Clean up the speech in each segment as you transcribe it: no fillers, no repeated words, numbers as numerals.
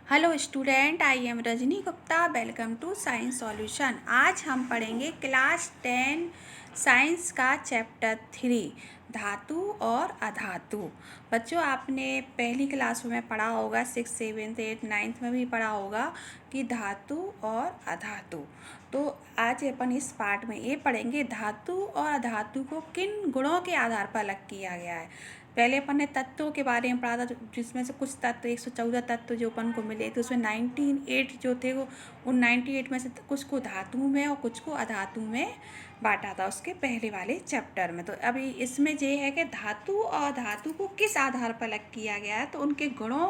Hello student, I am Rajni Gupta. Welcome to science solution. आज हम पढ़ेंगे क्लास 10 साइंस का चैप्टर 3 धातु और अधातु। बच्चों, आपने पहली क्लास में पढ़ा होगा, 6, 7, 8, 9 में भी पढ़ा होगा कि धातु और अधातु। तो आज अपन इस पार्ट में ये पढ़ेंगे धातु और अधातु को किन गुणों के आधार पर अलग किया गया है। पहले अपन ने तत्वों के बारे में पढ़ा था, जिसमें से कुछ तत्व 114 तत्व जो अपन को मिले थे, उसमें 98 जो थे वो उन 98 में से कुछ को धातु में और कुछ को अधातु में बांटा था उसके पहले वाले चैप्टर में। तो अभी इसमें ये है कि धातु और धातु को किस आधार पर अलग किया गया है, तो उनके गुणों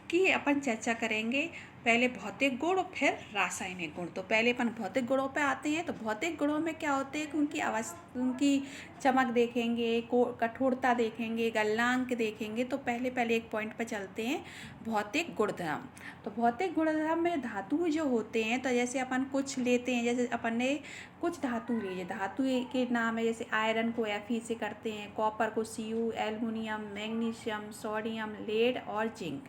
की अपन चर्चा करेंगे। पहले भौतिक गुण, फिर रासायनिक गुण। तो पहले अपन भौतिक गुणों पे आते हैं। तो भौतिक गुणों में क्या होते हैं कि उनकी चमक देखेंगे, कठोरता देखेंगे, गलनांक देखेंगे। तो पहले एक पॉइंट पर चलते हैं, भौतिक गुणधर्म। तो भौतिक गुणधर्म में धातु जो होते हैं, तो जैसे अपन कुछ लेते हैं, जैसे अपन ने कुछ धातु लीजिए, धातु के नाम है जैसे आयरन को Fe से करते हैं, कॉपर को Cu, aluminium, magnesium, sodium, lead और जिंक।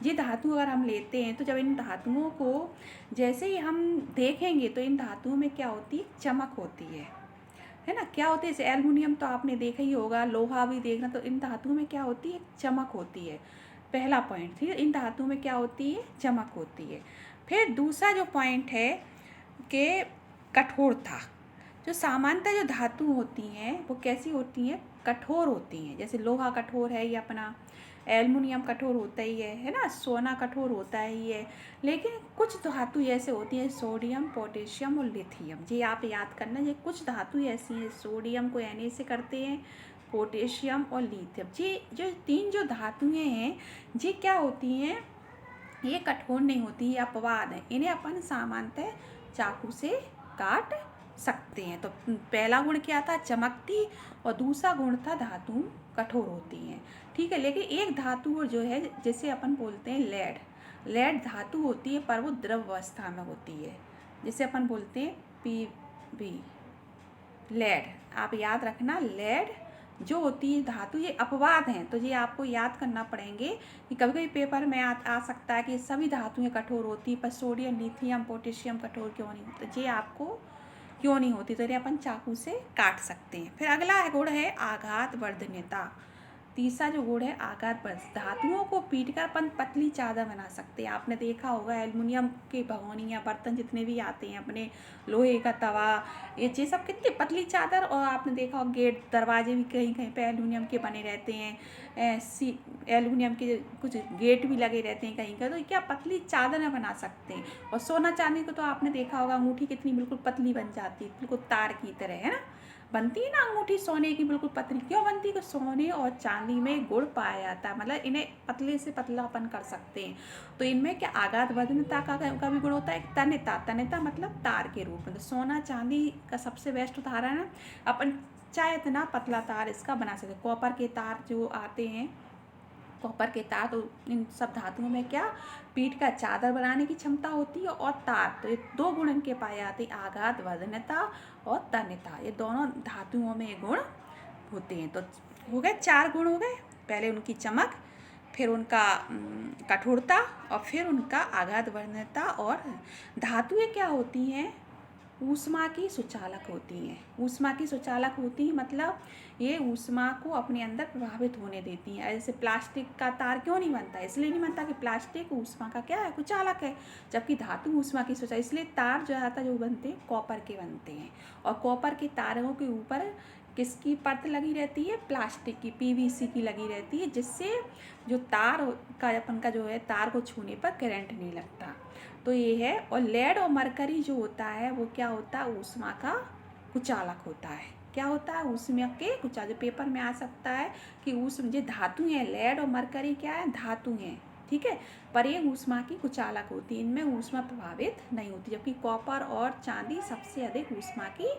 ये धातु अगर हम लेते हैं तो जब इन धातुओं को जैसे ही हम देखेंगे तो इन धातुओं में क्या होती है, चमक होती है ना। क्या होती है, जैसे एल्युमिनियम तो आपने देखा ही होगा, लोहा भी देखना। तो इन धातुओं में क्या होती है, चमक होती है। पहला पॉइंट, ठीक है, इन धातुओं में क्या होती है, चमक होती है। फिर दूसरा जो पॉइंट है कि कठोरता। जो सामान्यतः जो धातु होती हैं वो कैसी होती हैं, कठोर होती हैं। जैसे लोहा कठोर है, ये अपना एल्युमिनियम कठोर होता ही है ना, सोना कठोर होता ही है। लेकिन कुछ धातु ऐसे होती हैं, सोडियम, पोटेशियम और लिथियम। ये आप याद करना, ये कुछ धातु ऐसी हैं, सोडियम को Na से करते हैं, पोटेशियम और लिथियम। ये जो तीन जो धातुएं हैं, ये क्या होती हैं, ये कठोर नहीं होती, ये अपवाद है। इन्हें अपन सामान्यतः चाकू से काट सकते हैं। तो पहला गुण क्या था, चमकती, और दूसरा गुण था धातु कठोर होती हैं, ठीक है। लेकिन एक धातु जो है, जैसे अपन बोलते हैं लेड, लेड धातु होती है पर वो द्रव अवस्था में होती है, जिसे अपन बोलते हैं Pb, लेड। आप याद रखना, लेड जो होती है धातु, ये अपवाद हैं। तो ये आपको याद करना पड़ेंगे कि कभी कभी पेपर में आ सकता है कि सभी धातुएं कठोर होती, पर सोडियम, लिथियम, पोटेशियम कठोर क्यों नहीं होती। तो ये आपको क्यों नहीं होती, तो ये अपन चाकू से काट सकते हैं। फिर अगला गुण है आघात वर्धनीयता। तीसरा जो गुण है आघात वर्धनीयता। धातुओं को पीटकर अपन पतली चादर बना सकते हैं। आपने देखा होगा एल्युमिनियम के भगोनी या बर्तन जितने भी आते हैं, अपने लोहे का तवा, ये सब कितनी पतली चादर। और आपने देखा होगा गेट, दरवाजे भी कहीं कहीं पे एल्युमिनियम के बने रहते हैं, एल्युमिनियम के कुछ गेट भी लगे रहते हैं कहीं का। तो क्या पतली चादर बना सकते हैं। और सोना चांदी को तो आपने देखा होगा, अंगूठी कितनी बिल्कुल पतली बन जाती है, बिल्कुल तार की तरह, है ना, बनती है ना अंगूठी सोने की बिल्कुल पतली। क्यों बनती है, कि सोने और चांदी में गुण पाया जाता है, मतलब इन्हें पतले से पतलापन कर सकते हैं। तो इनमें क्या आघात वर्धनीयता का भी गुण होता है। तन्यता, तन्यता मतलब तार के रूप में। तो सोना चांदी का सबसे बेस्ट उदाहरण है। अपन चाहे इतना पतला तार इसका बना सकते। कॉपर के तार जो आते हैं, कॉपर के तार, तो इन सब धातुओं में क्या पीठ का चादर बनाने की क्षमता होती है, और तार। तो ये दो गुण इनके पाए जाते हैं, आघात वर्धनीयता और तन्यता। ये दोनों धातुओं में ये गुण होते हैं। तो हो गए 4 गुण हो गए। पहले उनकी चमक, फिर उनका कठोरता, और फिर उनका आघात वर्धनीयता। और धातुएं क्या होती हैं, ऊष्मा की सुचालक होती हैं। ऊष्मा की सुचालक होती हैं मतलब ये ऊष्मा को अपने अंदर प्रभावित होने देती हैं। जैसे प्लास्टिक का तार क्यों नहीं बनता, इसलिए नहीं बनता कि प्लास्टिक ऊष्मा का क्या है, कुचालक है, जबकि धातु ऊष्मा की सुचालक। इसलिए तार जो बनते हैं कॉपर के बनते हैं। और कॉपर के तारों के ऊपर किसकी परत लगी रहती है, प्लास्टिक की, PVC की लगी रहती है, जिससे जो तार का अपन का जो है, तार को छूने पर करंट नहीं लगता। तो ये है। और लेड और मरकरी जो होता है वो क्या होता है, ऊष्मा का कुचालक होता है। क्या होता है, ऊष्मा के कुचालक। पेपर में आ सकता है कि ये धातु हैं, लेड और मरकरी क्या है, धातु हैं, ठीक है, पर ये ऊष्मा की कुचालक होती है। इनमें ऊष्मा प्रभावित नहीं होती, जबकि कॉपर और चांदी सबसे अधिक ऊष्मा की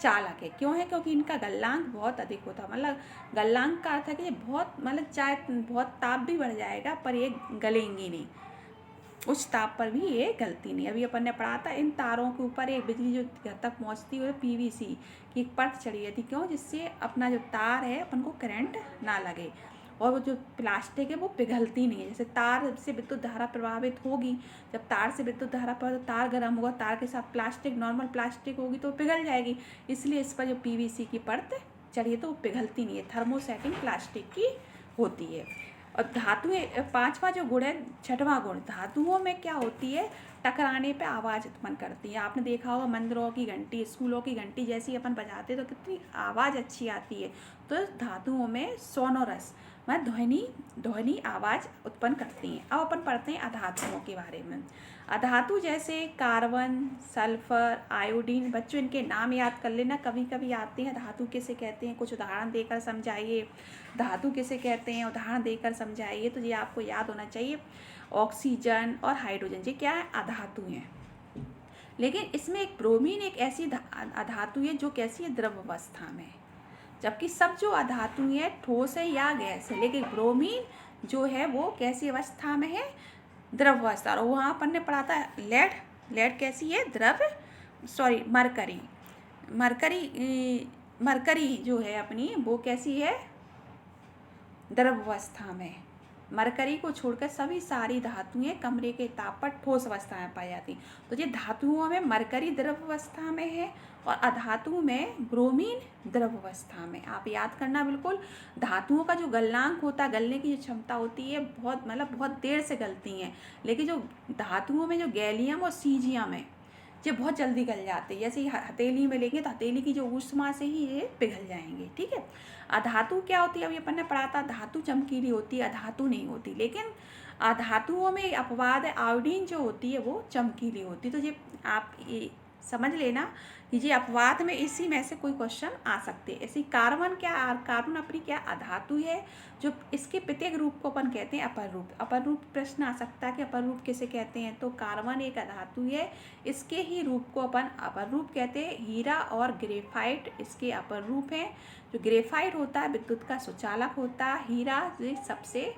चालक है। क्यों है, क्योंकि इनका गलनांक बहुत अधिक होता है। मतलब गलनांक का अर्थ है कि ये बहुत, मतलब चाहे बहुत ताप भी बढ़ जाएगा पर ये गलेंगी नहीं, उच्च ताप पर भी ये गलती नहीं। अभी अपन ने पढ़ा था, इन तारों के ऊपर एक बिजली जो घर तक पहुंचती है PVC की एक परत चढ़ी रहती, क्यों, जिससे अपना जो तार है अपन को करंट ना लगे। और वो जो प्लास्टिक है वो पिघलती नहीं है। जैसे तार से विद्युत धारा प्रभावित होगी, जब तार से विद्युत धारा पर तो तार गर्म होगा, तार के साथ प्लास्टिक नॉर्मल प्लास्टिक होगी तो पिघल जाएगी, इसलिए इस पर जो पीवीसी की परत चढ़ी है तो वो पिघलती नहीं है, थर्मोसेटिंग प्लास्टिक की होती है। और धातुएं, पांचवा जो गुण है, छठवां गुण, धातुओं में क्या होती है, टकराने पे आवाज़ उत्पन्न करती है। आपने देखा होगा मंदिरों की घंटी, स्कूलों की घंटी जैसी अपन बजाते तो कितनी आवाज़ अच्छी आती है। तो धातुओं में सोनोरस मतलब ध्वनि आवाज़ उत्पन्न करती हैं। अब अपन पढ़ते हैं अधातुओं के बारे में। अधातु जैसे कार्बन, सल्फर, आयोडीन, बच्चों इनके नाम याद कर लेना, कभी कभी आते हैं। धातु किसे कहते हैं, कुछ उदाहरण देकर समझाइए। धातु किसे कहते हैं, उदाहरण देकर समझाइए। तो ये आपको याद होना चाहिए। ऑक्सीजन और हाइड्रोजन ये क्या है, अधातु हैं। लेकिन इसमें एक ब्रोमीन एक ऐसी अधातु है जो कैसी है, द्रव अवस्था में, जबकि सब जो अधातु है ठोस है या गैस है। लेकिन ब्रोमीन जो है वो कैसी अवस्था में है, द्रव अवस्था। और वहाँ अपन ने पढ़ा था लेड कैसी है, मरकरी जो है अपनी वो कैसी है, द्रव अवस्था में। मरकरी को छोड़कर सभी सारी धातुएं कमरे के ताप पर ठोस अवस्था में पाई जाती। तो ये धातुओं में मरकरी द्रव अवस्था में है और अधातु में ब्रोमीन द्रव अवस्था में। आप याद करना बिल्कुल। धातुओं का जो गलनांक होता है, गलने की जो क्षमता होती है, बहुत देर से गलती हैं। लेकिन जो धातुओं में जो गैलियम और सीजियम है ये बहुत जल्दी गल जाते हैं। जैसे ही हथेली में लेंगे तो हथेली की जो ऊष्मा से ही ये पिघल जाएंगे। ठीक है। अधातु क्या होती है, अभी अपन ने पढ़ा था, धातु चमकीली होती है, अधातु नहीं होती। लेकिन अधातुओं में अपवाद है, आयोडीन जो होती है वो चमकीली होती है। तो ये आप ये समझ लेना कि ये अपवाद में इसी में से कोई क्वेश्चन आ सकते हैं। ऐसे कार्बन कार्बन अपनी क्या अधातु है, जो इसके प्रत्येक रूप को अपन कहते हैं अपर रूप। अपर रूप प्रश्न आ सकता है कि अपर रूप किसे कहते हैं, तो कार्बन एक अधातु है, इसके ही रूप को अपन अपर रूप कहते हैं। हीरा और ग्रेफाइट इसके अपर रूप हैं। जो ग्रेफाइट होता है विद्युत का सुचालक होता है, हीरा जो सबसे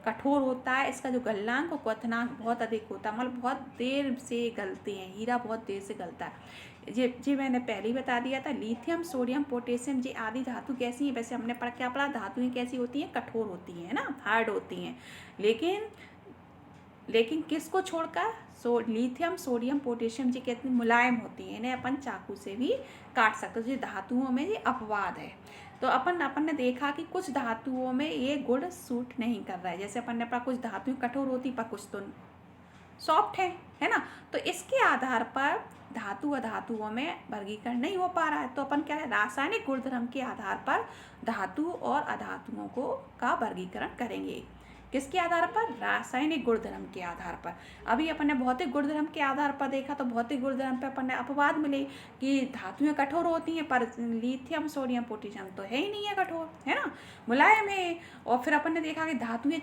कठोर होता है, इसका जो गलनांक और क्वथनांक बहुत अधिक होता है, मतलब बहुत देर से गलते हैं, हीरा बहुत देर से गलता है। जी मैंने पहले ही बता दिया था। लिथियम, सोडियम, पोटेशियम ये आदि धातु कैसी हैं, वैसे हमने क्या पढ़ा, धातुएं कैसी होती हैं, कठोर होती हैं ना, हार्ड होती हैं। लेकिन किसको छोड़कर, लिथियम, सोडियम, पोटेशियम ये कितनी मुलायम होती हैं, इन्हें अपन चाकू से भी काट सकते हैं। तो ये धातुओं में ये अपवाद है। तो अपन ने देखा कि कुछ धातुओं में ये गुण सूट नहीं कर रहा है। जैसे अपन ने पढ़ा कुछ धातुएं कठोर होती पर कुछ तो सॉफ्ट है ना। तो इसके आधार पर धातु अधातुओं में वर्गीकरण नहीं हो पा रहा है। तो अपन क्या है, रासायनिक गुणधर्म के आधार पर धातु और अधातुओं का वर्गीकरण करेंगे। किसके आधार पर, रासायनिक गुणधर्म के आधार पर। अभी अपन ने भौतिक गुणधर्म के आधार पर देखा, तो भौतिक गुणधर्म पर अपन ने अपवाद मिले कि धातुएं कठोर होती हैं, पर लिथियम, सोडियम, पोटेशियम तो है ही नहीं है कठोर, है ना, मुलायम है। और फिर अपन ने देखा कि धातुएं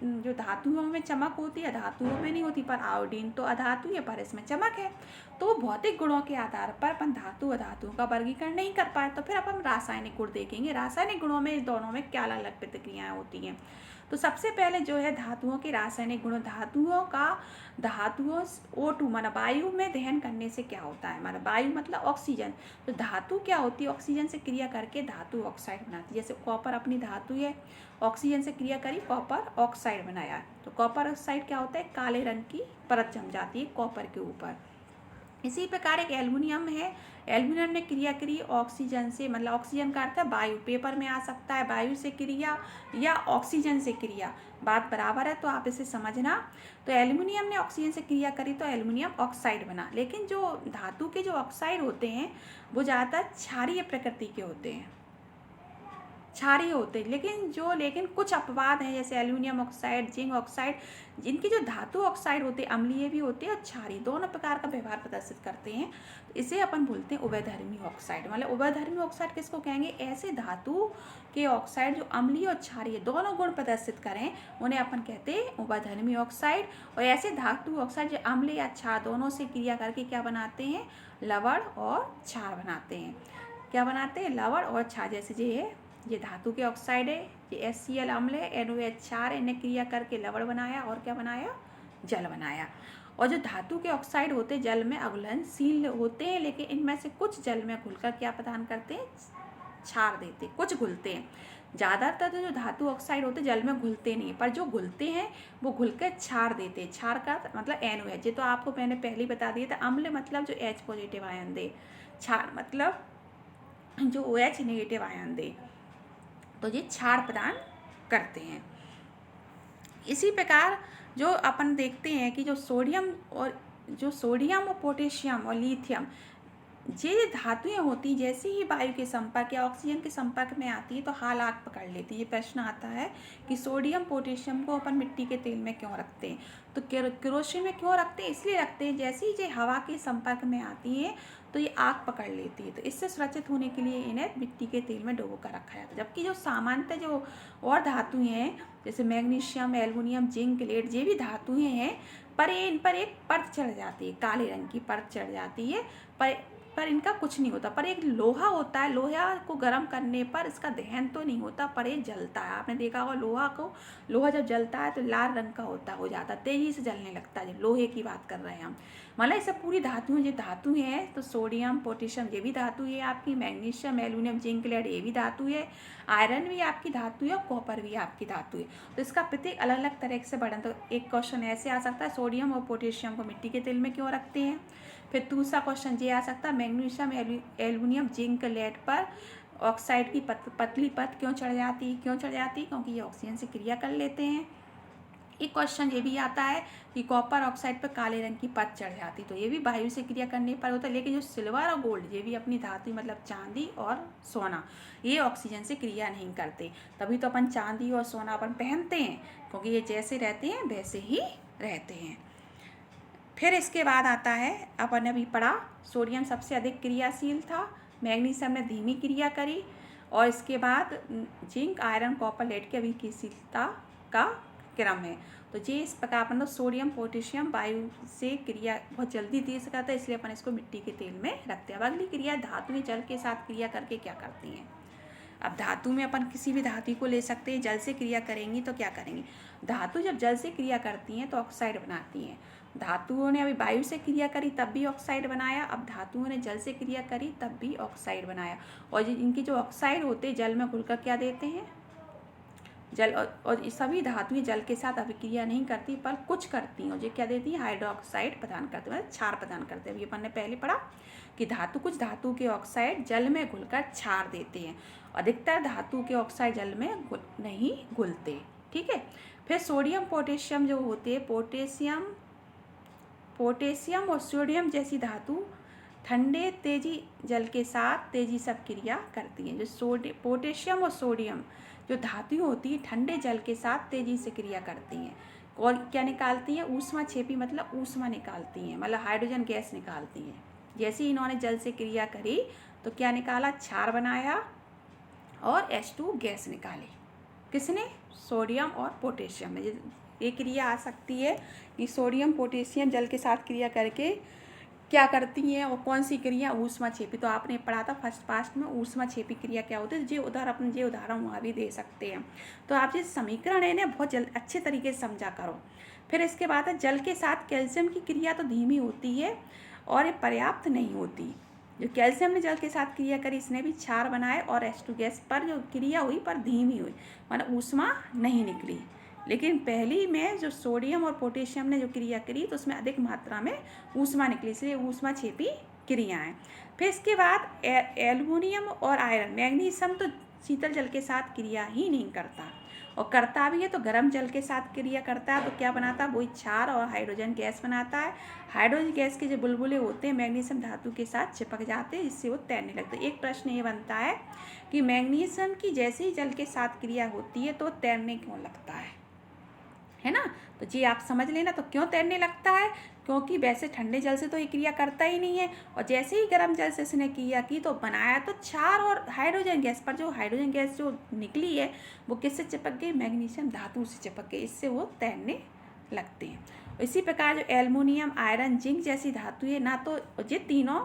जो धातुओं में चमक होती है, धातुओं में नहीं होती। पर आयोडीन तो अधातु है, पर इसमें चमक है। तो भौतिक गुणों के आधार पर अपन धातु अधातुओं का वर्गीकरण नहीं कर पाए। तो फिर अपन रासायनिक गुण देखेंगे, रासायनिक गुणों में इस दोनों में क्या अलग अलग प्रतिक्रियाएं होती हैं। तो सबसे पहले जो है धातुओं के रासायनिक गुण, धातुओं O2 माना वायु में दहन करने से क्या होता है, माना वायु मतलब ऑक्सीजन। तो धातु क्या होती है, ऑक्सीजन से क्रिया करके धातु ऑक्साइड बनाती है। जैसे कॉपर अपनी धातु है, ऑक्सीजन से क्रिया करी, कॉपर ऑक्साइड बनाया। तो कॉपर ऑक्साइड क्या होता है, काले रंग की परत जम जाती है कॉपर के ऊपर। इसी प्रकार एक एल्युमिनियम है, एल्युमिनियम ने क्रिया करी ऑक्सीजन से, मतलब ऑक्सीजन का अर्थ है वायु, पेपर में आ सकता है वायु से क्रिया या ऑक्सीजन से क्रिया, बात बराबर है, तो आप इसे समझना। तो एल्युमिनियम ने ऑक्सीजन से क्रिया करी तो एल्युमिनियम ऑक्साइड बना। लेकिन जो धातु के जो ऑक्साइड होते हैं वो ज़्यादातर क्षारीय प्रकृति के होते हैं, क्षारीय होते हैं। लेकिन कुछ अपवाद हैं, जैसे एल्युमिनियम ऑक्साइड, जिंक ऑक्साइड, जिनके जो धातु ऑक्साइड होते हैं अम्लीय भी होते हैं और क्षारीय, दोनों प्रकार का व्यवहार प्रदर्शित करते हैं। तो इसे अपन बोलते हैं उभयधर्मी ऑक्साइड। मतलब उभयधर्मी ऑक्साइड किसको कहेंगे, ऐसे धातु के ऑक्साइड जो अम्लीय और क्षारीय दोनों गुण प्रदर्शित करें उन्हें अपन कहते हैं उभयधर्मी ऑक्साइड। और ऐसे धातु ऑक्साइड जो अम्ल या क्षार दोनों से क्रिया करके क्या बनाते हैं, लवण और क्षार बनाते हैं। क्या बनाते हैं, लवण और क्षार। जैसे ये धातु के ऑक्साइड है, ये HCl अम्ल है, NOH क्षार, इन्हें क्रिया करके लवण बनाया और क्या बनाया, जल बनाया। और जो धातु के ऑक्साइड होते हैं जल में अघुलनशील होते हैं, लेकिन इनमें से कुछ जल में घुलकर क्या प्रदान करते हैं, क्षार देते हैं, कुछ घुलते हैं। ज़्यादातर तो जो धातु ऑक्साइड होते हैं जल में घुलते नहीं, पर जो घुलते हैं वो घुल कर क्षार देते हैं। क्षार का मतलब NaOH, ये तो आपको मैंने पहले ही बता दिया था। अम्ल मतलब जो H पॉजिटिव आयन दे, क्षार मतलब जो OH नेगेटिव आयन दे, तो ये क्षार प्रदान करते हैं। इसी प्रकार जो अपन देखते हैं कि जो सोडियम और पोटेशियम और लिथियम, ये धातुएं होती जैसे ही वायु के संपर्क या ऑक्सीजन के संपर्क में आती है तो हाल आग पकड़ लेती है। ये प्रश्न आता है कि सोडियम पोटेशियम को अपन मिट्टी के तेल में क्यों रखते हैं, तो केरोसिन में क्यों रखते हैं, इसलिए रखते हैं जैसे ही ये हवा के संपर्क में आती है तो ये आग पकड़ लेती है, तो इससे सुरक्षित होने के लिए इन्हें मिट्टी के तेल में डुबो कर रखा जाता है। जबकि जो सामान्यतः जो और धातुएं हैं जैसे मैग्नीशियम, एल्युमिनियम, जिंक, लेड, ये भी धातुएं हैं, पर इन पर एक परत चढ़ जाती है, काले रंग की परत चढ़ जाती है, पर इनका कुछ नहीं होता। पर एक लोहा होता है, लोहा को गर्म करने पर इसका दहन तो नहीं होता, पर ये जलता है। आपने देखा होगा लोहा जब जलता है तो लाल रंग का हो जाता है, तेजी से जलने लगता है। लोहे की बात कर रहे हैं हम, मतलब ये सब पूरी धातुएं, जो धातु हैं तो सोडियम, पोटेशियम ये भी धातु है आपकी, मैग्नीशियम, एल्युमिनियम, जिंक, लेड ये भी धातु है, आयरन भी आपकी धातु है और कॉपर भी आपकी धातु है। तो इसका प्रत्येक अलग अलग तरह से बढ़ा। तो एक क्वेश्चन ऐसे आ सकता है, सोडियम और पोटेशियम को मिट्टी के तेल में क्यों रखते हैं। फिर दूसरा क्वेश्चन ये आ सकता है, मैग्नीशियम, एल्युमिनियम, जिंक, लेड पर ऑक्साइड की पतली परत क्यों चढ़ जाती, क्योंकि ये ऑक्सीजन से क्रिया कर लेते हैं। एक क्वेश्चन ये भी आता है कि कॉपर ऑक्साइड पर काले रंग की परत चढ़ जाती, तो ये भी वायु से क्रिया करने पर होता है। लेकिन जो सिल्वर और गोल्ड ये भी अपनी धातु मतलब चांदी और सोना, ये ऑक्सीजन से क्रिया नहीं करते, तभी तो अपन चांदी और सोना अपन पहनते हैं, क्योंकि ये जैसे रहते हैं वैसे ही रहते हैं। फिर इसके बाद आता है, अपन ने अभी पढ़ा, सोडियम सबसे अधिक क्रियाशील था, मैग्नीशियम ने धीमी क्रिया करी, और इसके बाद जिंक, आयरन, कॉपर, लेड की अभिक्रियाशीलता का क्रम है। तो ये इस प्रकार अपन सोडियम, पोटेशियम वायु से क्रिया बहुत जल्दी दे सकता है, इसलिए अपन इसको मिट्टी के तेल में रखते हैं। अब अगली क्रिया, धातुएं जल के साथ क्रिया करके क्या करती हैं। अब धातु में अपन किसी भी धातु को ले सकते हैं, जल से क्रिया करेंगी तो क्या करेंगी। धातु जब जल से क्रिया करती हैं तो ऑक्साइड बनाती हैं। धातुओं ने अभी वायु से क्रिया करी तब भी ऑक्साइड बनाया, अब धातुओं ने जल से क्रिया करी तब भी ऑक्साइड बनाया। और इनकी जो ऑक्साइड होते हैं जल में घुलकर क्या देते हैं, जल, और सभी धातुएं जल के साथ अभिक्रिया नहीं करती पर कुछ करती हैं, और ये क्या देती हैं, हाइड्रोक्साइड प्रदान करते हैं, मतलब क्षार प्रदान करते हैं। ये अपन ने पहले पढ़ा कि कुछ धातु के ऑक्साइड जल में घुलकर क्षार देते हैं, अधिकतर धातु के ऑक्साइड जल में नहीं घुलते। ठीक है। फिर सोडियम, पोटेशियम जो होते हैं, पोटेशियम और सोडियम जैसी धातु ठंडे तेजी जल के साथ तेजी से क्रिया करती हैं। जो पोटेशियम और सोडियम जो धातु होती है ठंडे जल के साथ तेजी से क्रिया करती हैं, और क्या निकालती हैं, ऊष्मा छेपी, मतलब ऊष्मा निकालती हैं, मतलब हाइड्रोजन गैस निकालती हैं। जैसे ही इन्होंने जल से क्रिया करी तो क्या निकाला, क्षार बनाया और H2 गैस निकाली। किसने, सोडियम और पोटेशियम में। ये क्रिया आ सकती है कि सोडियम, पोटेशियम जल के साथ क्रिया करके क्या करती हैं, और कौन सी क्रिया, ऊष्मा छेपी। तो आपने पढ़ा था फर्स्ट पास्ट में ऊष्मा छेपी क्रिया क्या होती है। जे उदाहरण वहाँ भी दे सकते हैं। तो आप जिस समीकरण है ना बहुत अच्छे तरीके से समझा करो। फिर इसके बाद है, जल के साथ कैल्शियम की क्रिया तो धीमी होती है और ये पर्याप्त नहीं होती। जो कैल्शियम ने जल के साथ क्रिया करी, इसने भी क्षार बनाए और H2 गैस पर जो क्रिया हुई पर धीमी हुई, मतलब ऊष्मा नहीं निकली। लेकिन पहली में जो सोडियम और पोटेशियम ने जो क्रिया करी तो उसमें अधिक मात्रा में ऊष्मा निकली, इसलिए ऊष्मा छेपी क्रियाएं। फिर इसके बाद एल्युमिनियम और आयरन, मैग्नीशियम तो शीतल जल के साथ क्रिया ही नहीं करता, और करता भी है तो गर्म जल के साथ क्रिया करता है, तो क्या बनाता है, वही क्षार और हाइड्रोजन गैस बनाता है। हाइड्रोजन गैस के जो बुलबुले होते हैं मैग्नीशियम धातु के साथ चिपक जाते हैं, जिससे वो तैरने लगते हैं। एक प्रश्न ये बनता है कि मैग्नीशियम की जैसे ही जल के साथ क्रिया होती है तो तैरने क्यों लगता है ना। तो जी आप समझ लेना, तो क्यों तैरने लगता है, क्योंकि वैसे ठंडे जल से तो ये क्रिया करता ही नहीं है, और जैसे ही गर्म जल से इसने क्रिया की तो बनाया तो क्षार और हाइड्रोजन गैस, पर जो हाइड्रोजन गैस जो निकली है वो किससे चिपक गई, मैग्नीशियम धातु से चिपक गई, इससे वो तैरने लगते हैं। इसी प्रकार जो एल्युमिनियम, आयरन, जिंक जैसी धातु है ना, तो ये तीनों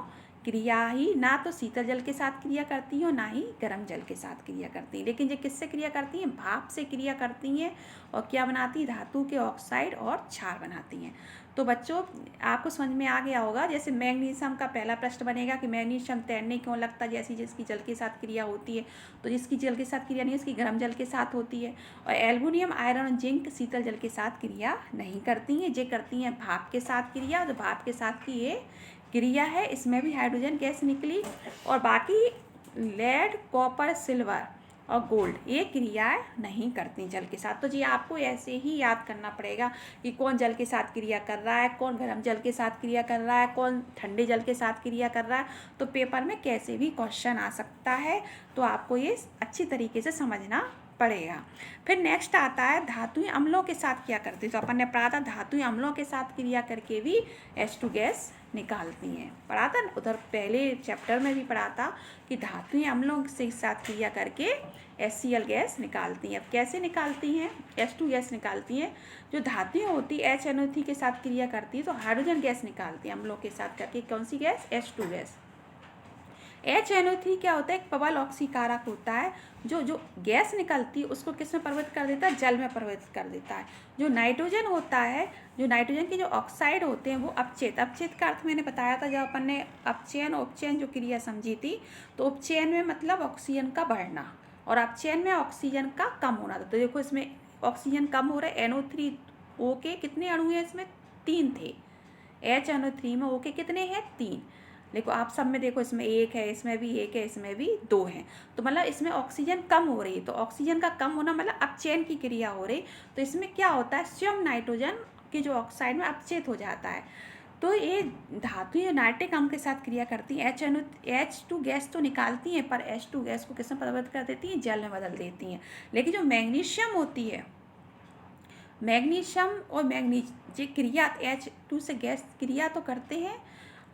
क्रिया ही ना तो शीतल जल के साथ क्रिया करती हैं और ना ही गर्म जल के साथ क्रिया करती हैं, लेकिन ये किससे क्रिया करती हैं? भाप से क्रिया करती हैं और क्या बनाती हैं? धातु के ऑक्साइड और क्षार बनाती हैं। तो बच्चों आपको समझ में आ गया होगा। जैसे मैग्नीशियम का पहला प्रश्न बनेगा कि मैग्नीशियम तैरने क्यों लगता है, जैसी जिसकी जल के साथ क्रिया होती है, तो जिसकी जल के साथ क्रिया नहीं है उसकी गर्म जल के साथ होती है। और एल्युमिनियम, आयरन और जिंक शीतल जल के साथ क्रिया नहीं करती हैं, ये करती हैं भाप के साथ क्रिया। तो भाप के साथ की ये क्रिया है, इसमें भी हाइड्रोजन गैस निकली। और बाकी लेड, कॉपर, सिल्वर और गोल्ड ये क्रियाएं नहीं करती जल के साथ। तो जी आपको ऐसे ही याद करना पड़ेगा कि कौन जल के साथ क्रिया कर रहा है, कौन गर्म जल के साथ क्रिया कर रहा है, कौन ठंडे जल के साथ क्रिया कर रहा है। तो पेपर में कैसे भी क्वेश्चन आ सकता है, तो आपको ये अच्छी तरीके से समझना पड़ेगा। फिर नेक्स्ट आता है धातुएं अम्लों के साथ क्या करती है। तो अपन ने पढ़ा था धातुएं अम्लों के साथ क्रिया करके भी H2 गैस निकालती हैं, पढ़ा था उधर पहले चैप्टर में भी पढ़ा था कि धातुएं अम्लों के साथ क्रिया करके HCl गैस निकालती हैं। अब कैसे निकालती हैं? H2 गैस निकालती हैं। जो धातुएं होती HNO3 के साथ क्रिया करती है तो हाइड्रोजन गैस निकालती है अम्लों के साथ करके। कौन सी गैस? H2 gas. HNO3 क्या होता है? एक प्रबल ऑक्सीकारक होता है, जो गैस निकलती है उसको किस में परिवर्तित कर देता है? जल में परिवर्तित कर देता है। जो नाइट्रोजन होता है, जो नाइट्रोजन के जो ऑक्साइड होते हैं वो अपचेत। अपचेत का अर्थ मैंने बताया था जब अपन ने अपचयन उपचयन जो क्रिया समझी थी। तो उपचयन में मतलब ऑक्सीजन का बढ़ना और अपचयन में ऑक्सीजन का कम होना था। तो देखो इसमें ऑक्सीजन कम हो रहा है। NO3O के कितने अणु हैं? इसमें 3 थे। HNO3 में O के कितने हैं? 3। देखो आप सब में देखो इसमें 1 है, इसमें भी 1 है, इसमें भी 2 हैं। तो मतलब इसमें ऑक्सीजन कम हो रही है। तो ऑक्सीजन का कम होना मतलब अपचयन की क्रिया हो रही। तो इसमें क्या होता है? स्वयं नाइट्रोजन के जो ऑक्साइड में अपचेत हो जाता है। तो ये धातुएं नाइट्रिक अम्ल के साथ क्रिया करती हैं। H2 गैस तो निकालती हैं पर H2 गैस को किसमें परिवर्तित कर देती हैं? जल में बदल देती हैं। लेकिन जो मैग्नीशियम होती है, मैग्नीशियम और मैग्नीज ये क्रिया H2 से गैस क्रिया तो करते हैं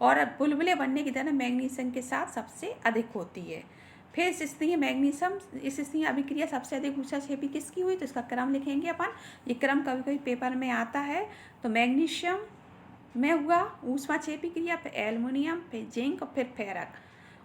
और बुलबुले बनने की दर मैग्नीशियम के साथ सबसे अधिक होती है। फिर इस स्थिति मैग्नीशियम इस स्थिति अभिक्रिया सबसे अधिक ऊष्माक्षेपी किसकी हुई? तो इसका क्रम लिखेंगे अपन। ये क्रम कभी कभी पेपर में आता है। तो मैग्नीशियम में हुआ ऊष्माक्षेपी क्रिया, फिर एल्युमिनियम, फिर जिंक और फिर फेरक।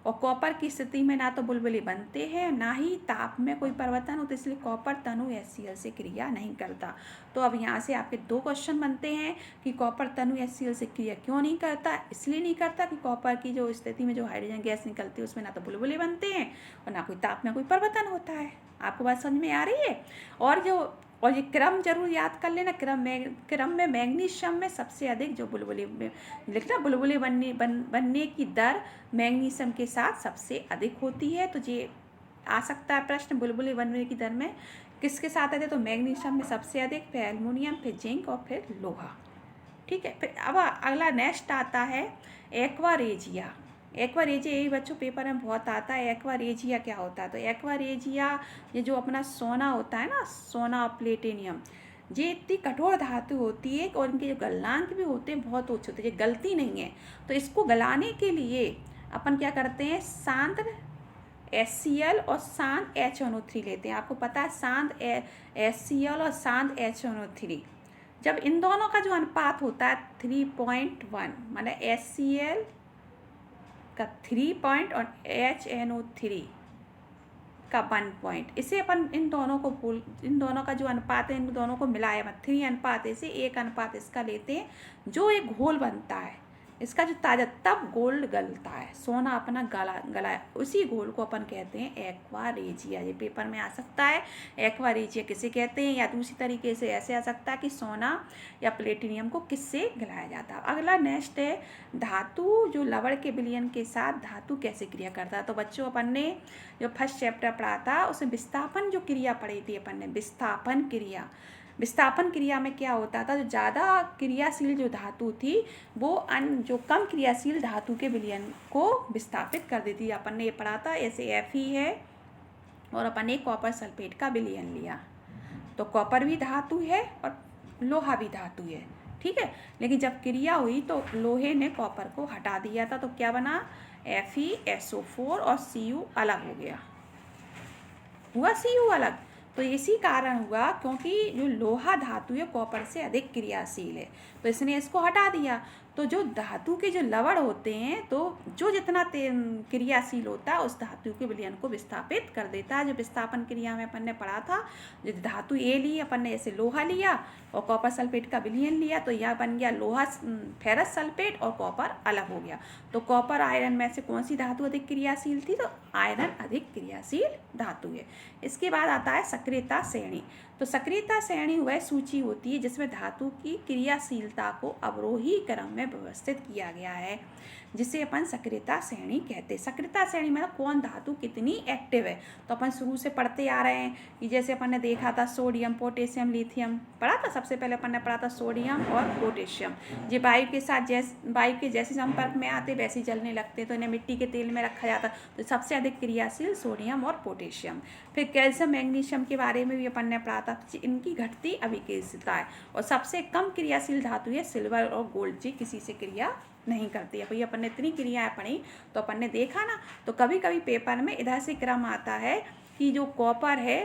और कॉपर की स्थिति में ना तो बुलबुले बनते हैं ना ही ताप में कोई परिवर्तन होता, इसलिए कॉपर तनु HCl से क्रिया नहीं करता। तो अब यहाँ से आपके 2 क्वेश्चन बनते हैं कि कॉपर तनु HCl से क्रिया क्यों नहीं करता। इसलिए नहीं करता कि कॉपर की जो स्थिति में जो हाइड्रोजन गैस निकलती है उसमें ना तो बुलबुले बनते हैं और ना कोई ताप में कोई परिवर्तन होता है। आपको बात समझ में आ रही है? और ये क्रम जरूर याद कर लेना। क्रम में मैग्नीशियम में सबसे अधिक जो बुलबुले लिखना, बुलबुले बनने की दर मैग्नीशियम के साथ सबसे अधिक होती है। तो ये आ सकता है प्रश्न, बुलबुले बनने की दर में किसके साथ आते? तो मैग्नीशियम में सबसे अधिक, फिर एल्युमिनियम, फिर जिंक और फिर लोहा। ठीक है। फिर अब अगला नेक्स्ट आता है एक्वारेजिया। एक्वारेजिया यही बच्चों पेपर में बहुत आता है। एक्वारेजिया क्या होता है? तो एक्वारेजिया ये जो अपना सोना होता है ना, सोना और प्लेटिनियम, ये इतनी कठोर धातु होती है और इनके जो गलनांक भी होते हैं बहुत ऊंचे होते हैं, ये गलती नहीं है। तो इसको गलाने के लिए अपन क्या करते हैं? शांत HCl और शांत HNO3 लेते हैं। आपको पता है शांत HCl और शांत HNO3 जब इन दोनों का जो अनुपात होता है 3.1, मतलब HCl का 3 पॉइंट और HNO3 का 1 पॉइंट, इसे अपन इन दोनों का जो अनुपात है इन दोनों को मिलाया 3 अनुपात इसे 1 अनुपात इसका लेते हैं, जो एक घोल बनता है इसका जो ताजा तब गोल्ड गलता है, सोना अपना गला उसी घोल को अपन कहते हैं एक्वारेजिया। ये पेपर में आ सकता है एक्वारेजिया किसे कहते हैं, या दूसरी तरीके से ऐसे आ सकता है कि सोना या प्लेटिनियम को किससे गलाया जाता है। अगला नेक्स्ट है धातु जो लवण के विलयन के साथ धातु कैसे क्रिया करता है। तो बच्चों अपन ने जो फर्स्ट चैप्टर पढ़ा था उसमें विस्थापन जो क्रिया पढ़ी थी अपन ने, विस्थापन क्रिया में क्या होता था? जो ज़्यादा क्रियाशील जो धातु थी वो जो कम क्रियाशील धातु के विलयन को विस्थापित कर देती है। अपन ने ये पढ़ा था। ऐसे Fe है और अपन ने कॉपर सल्फेट का विलयन लिया, तो कॉपर भी धातु है और लोहा भी धातु है, ठीक है। लेकिन जब क्रिया हुई तो लोहे ने कॉपर को हटा दिया था, तो क्या बना? FeSO4 और Cu अलग हो गया, हुआ Cu अलग। तो इसी कारण हुआ क्योंकि जो लोहा धातु है कॉपर से अधिक क्रियाशील है, तो इसने इसको हटा दिया। तो जो धातु के जो लवण होते हैं तो जो जितना क्रियाशील होता है उस धातु के विलयन को विस्थापित कर देता है। जो विस्थापन क्रिया में अपन ने पढ़ा था, जो धातु ए ली, अपन ने ऐसे लोहा लिया और कॉपर सल्फेट का विलयन लिया, तो यह बन गया लोहा फेरस सल्फेट और कॉपर अलग हो गया। तो कॉपर आयरन में से कौन सी धातु अधिक क्रियाशील थी? तो आयरन अधिक क्रियाशील धातु है। इसके बाद आता है सक्रियता श्रेणी। तो सक्रियता श्रेणी वह सूची होती है जिसमें धातु की क्रियाशीलता को अवरोही क्रम में व्यवस्थित किया गया है, जिसे अपन सक्रियता श्रेणी कहते हैं। सक्रियता श्रेणी मतलब कौन धातु कितनी एक्टिव है। तो अपन शुरू से पढ़ते आ रहे हैं कि जैसे अपन ने देखा था सोडियम, पोटेशियम, लिथियम पढ़ा था। सबसे पहले अपन ने पढ़ा था सोडियम और पोटेशियम। ये वायु के साथ वायु के जैसे संपर्क में आते वैसे जलने लगते, तो इन्हें मिट्टी के तेल में रखा जाता। तो सबसे अधिक क्रियाशील सोडियम और पोटेशियम। फिर कैल्शियम, मैग्नीशियम के बारे में भी अपन ने पढ़ा था, इनकी घटती अभिक्रियाशीलता है। और सबसे कम क्रियाशील धातु है सिल्वर और गोल्ड, जी किसी से क्रिया नहीं करती है। भाई अपन ने इतनी क्रियाएं पढ़ी तो अपन ने देखा ना। तो कभी कभी पेपर में इधर से क्रम आता है कि जो कॉपर है,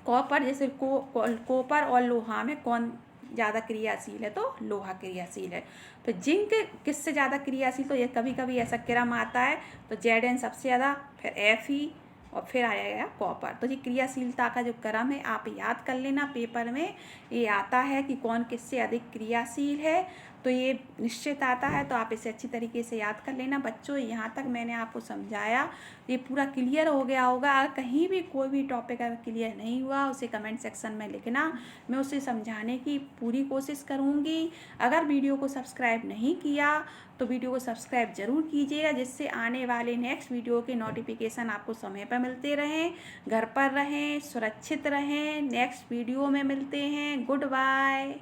कॉपर जैसे कॉपर और लोहा में कौन ज़्यादा क्रियाशील है? तो लोहा क्रियाशील है। तो जिंक किससे ज़्यादा क्रियाशील? तो ये कभी कभी ऐसा क्रम आता है। तो Zn सबसे ज़्यादा, फिर Fe और फिर आया कॉपर। तो ये क्रियाशीलता का जो क्रम है आप याद कर लेना, पेपर में ये आता है कि कौन किससे अधिक क्रियाशील है, तो ये निश्चित आता है। तो आप इसे अच्छी तरीके से याद कर लेना बच्चों। यहाँ तक मैंने आपको समझाया, ये पूरा क्लियर हो गया होगा। अगर कहीं भी कोई भी टॉपिक अगर क्लियर नहीं हुआ उसे कमेंट सेक्शन में लिखना, मैं उसे समझाने की पूरी कोशिश करूँगी। अगर वीडियो को सब्सक्राइब नहीं किया तो वीडियो को सब्सक्राइब ज़रूर कीजिएगा, जिससे आने वाले नेक्स्ट वीडियो के नोटिफिकेशन आपको समय पर मिलते रहें। घर पर रहें, सुरक्षित रहें। नेक्स्ट वीडियो में मिलते हैं। Good bye.